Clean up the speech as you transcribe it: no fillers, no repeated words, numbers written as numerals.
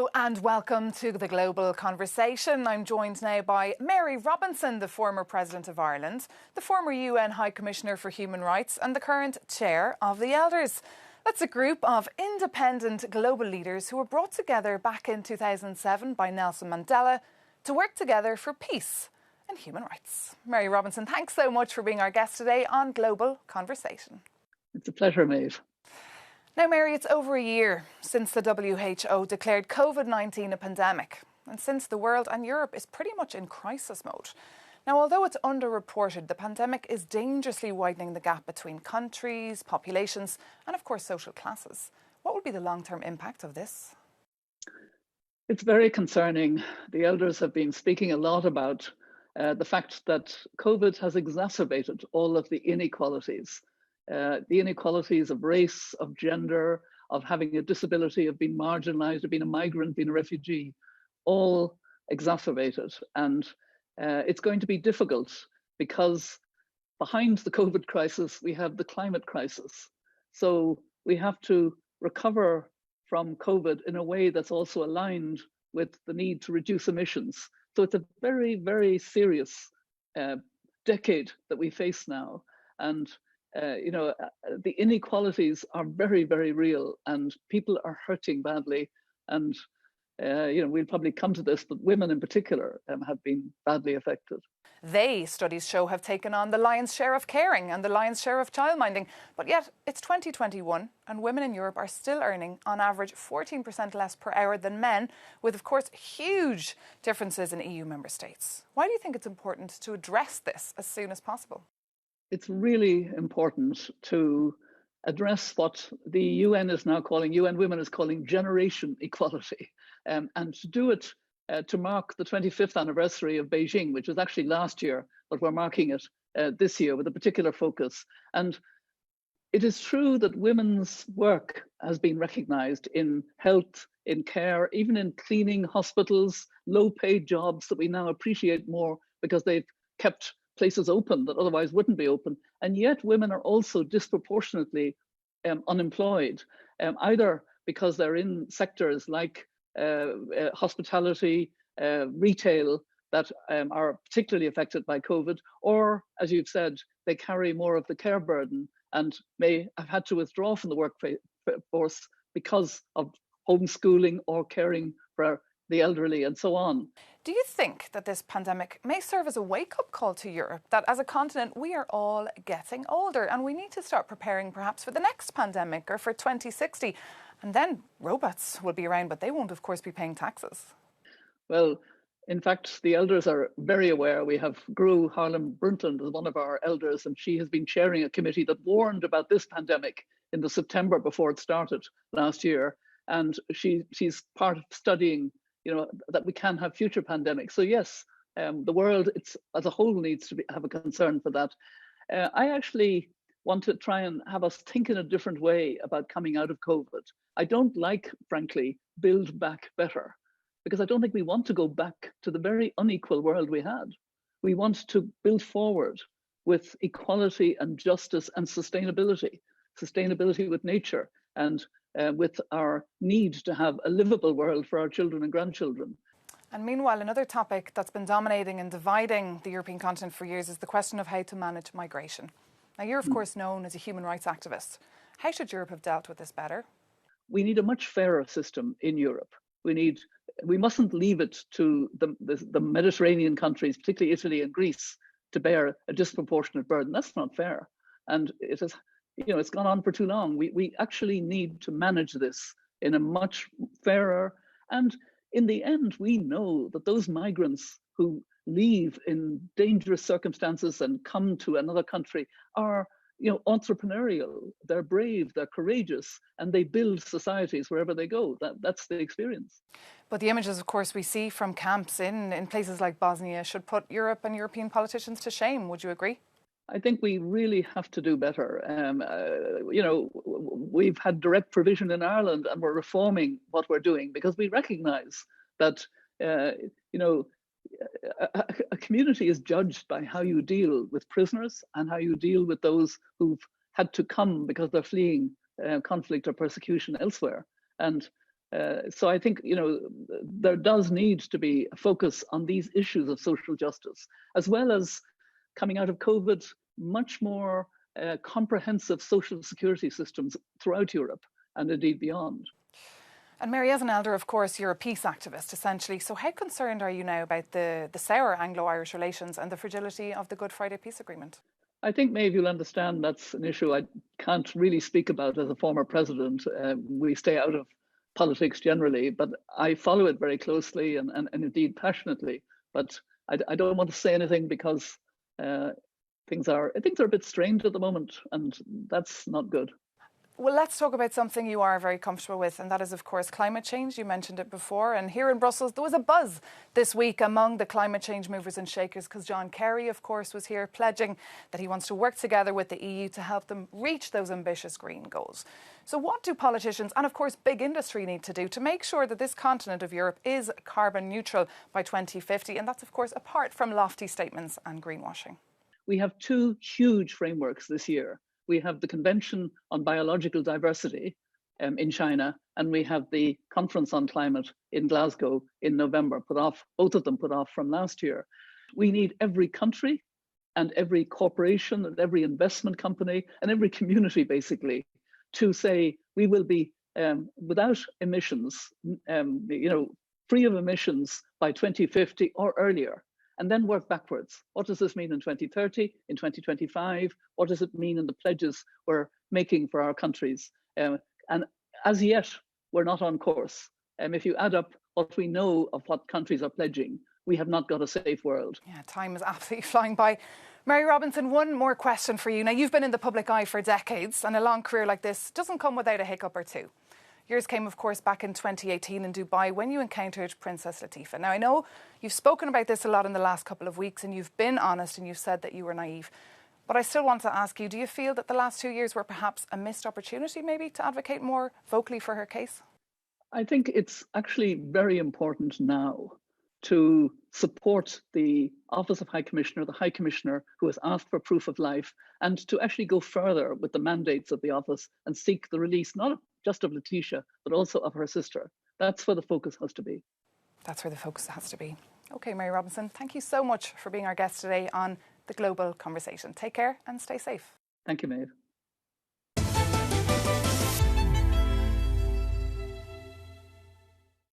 Hello and welcome to the Global Conversation. I'm joined now by Mary Robinson, the former President of Ireland, the former UN High Commissioner for Human Rights and the current Chair of the Elders. That's a group of independent global leaders who were brought together back in 2007 by Nelson Mandela to work together for peace and human rights. Mary Robinson, thanks so much for being our guest today on Global Conversation. It's a pleasure, Maeve. Now, Mary, it's over a year since the WHO declared COVID-19 a pandemic, and since the world and Europe is pretty much in crisis mode. Now, although it's underreported, the pandemic is dangerously widening the gap between countries, populations, and of course social classes. What would be the long-term impact of this? It's very concerning. The elders have been speaking a lot about the fact that COVID has exacerbated all of the inequalities. The inequalities of race, of gender, of having a disability, of being marginalized, of being a migrant, being a refugee, all exacerbated. And it's going to be difficult because behind the COVID crisis, we have the climate crisis. So we have to recover from COVID in a way that's also aligned with the need to reduce emissions. So it's a very, very serious decade that we face now. And the inequalities are very, very real, and people are hurting badly. And we'll probably come to this, but women in particular have been badly affected. They, studies show, have taken on the lion's share of caring and the lion's share of childminding. But yet it's 2021 and women in Europe are still earning on average 14% less per hour than men, with of course huge differences in EU member states. Why do you think it's important to address this as soon as possible? It's really important to address what the UN is now calling, UN Women is calling generation equality, and to do it to mark the 25th anniversary of Beijing, which was actually last year, but we're marking it this year with a particular focus. And it is true that women's work has been recognized in health, in care, even in cleaning hospitals, low-paid jobs that we now appreciate more because they've kept places open that otherwise wouldn't be open. And yet women are also disproportionately unemployed, either because they're in sectors like hospitality, retail, that are particularly affected by COVID, or, as you've said, they carry more of the care burden and may have had to withdraw from the workforce because of homeschooling or caring for the elderly and so on. Do you think that this pandemic may serve as a wake-up call to Europe, that as a continent we are all getting older and we need to start preparing perhaps for the next pandemic or for 2060? And then robots will be around, but they won't, of course, be paying taxes. Well, in fact, the elders are very aware. We have Gru Harlem Brundtland as one of our elders, and she has been chairing a committee that warned about this pandemic in the September before it started last year. And she's part of studying that we can have future pandemics. So yes, the world as a whole needs to have a concern for that. I actually want to try and have us think in a different way about coming out of COVID. I don't like, frankly, build back better, because I don't think we want to go back to the very unequal world we had. We want to build forward with equality and justice and sustainability with nature, and with our need to have a livable world for our children and grandchildren. And meanwhile, another topic that's been dominating and dividing the European continent for years is the question of how to manage migration. Now, you're of course known as a human rights activist. How should Europe have dealt with this better? We need a much fairer system in Europe. We mustn't leave it to the Mediterranean countries, particularly Italy and Greece, to bear a disproportionate burden. That's not fair. And it's gone on for too long. We actually need to manage this in a much fairer, and in the end, we know that those migrants who leave in dangerous circumstances and come to another country are entrepreneurial, they're brave, they're courageous, and they build societies wherever they go. That's the experience. But the images, of course, we see from camps in places like Bosnia should put Europe and European politicians to shame. Would you agree? I think we really have to do better. We've had direct provision in Ireland, and we're reforming what we're doing because we recognise that a community is judged by how you deal with prisoners and how you deal with those who've had to come because they're fleeing conflict or persecution elsewhere. And So I think, there does need to be a focus on these issues of social justice, as well as coming out of COVID, much more comprehensive social security systems throughout Europe and indeed beyond. And Mary, as an elder, of course, you're a peace activist, essentially. So how concerned are you now about the sour Anglo-Irish relations and the fragility of the Good Friday Peace Agreement? I think, Maeve, you'll understand that's an issue I can't really speak about as a former president. We stay out of politics generally, but I follow it very closely and indeed passionately. But I don't want to say anything because things are a bit strained at the moment, and that's not good. Well, let's talk about something you are very comfortable with, and that is, of course, climate change. You mentioned it before. And here in Brussels, there was a buzz this week among the climate change movers and shakers because John Kerry, of course, was here pledging that he wants to work together with the EU to help them reach those ambitious green goals. So what do politicians and, of course, big industry need to do to make sure that this continent of Europe is carbon neutral by 2050? And that's, of course, apart from lofty statements and greenwashing. We have two huge frameworks this year. We have the Convention on Biological Diversity in China, and we have the Conference on Climate in Glasgow in November, both of them put off from last year. We need every country and every corporation and every investment company and every community, basically, to say we will be without emissions, free of emissions by 2050 or earlier. And then work backwards. What does this mean in 2030, in 2025? What does it mean in the pledges we're making for our countries? And as yet, we're not on course. If you add up what we know of what countries are pledging, we have not got a safe world. Yeah, time is absolutely flying by. Mary Robinson, one more question for you. Now, you've been in the public eye for decades, and a long career like this doesn't come without a hiccup or two. Yours came, of course, back in 2018 in Dubai when you encountered Princess Latifah. Now, I know you've spoken about this a lot in the last couple of weeks and you've been honest and you've said that you were naive. But I still want to ask you, do you feel that the last 2 years were perhaps a missed opportunity maybe to advocate more vocally for her case? I think it's actually very important now to support the Office of High Commissioner, the High Commissioner who has asked for proof of life, and to actually go further with the mandates of the office and seek the release, not just of Latifah, but also of her sister. That's where the focus has to be. That's where the focus has to be. OK, Mary Robinson, thank you so much for being our guest today on The Global Conversation. Take care and stay safe. Thank you, Maeve.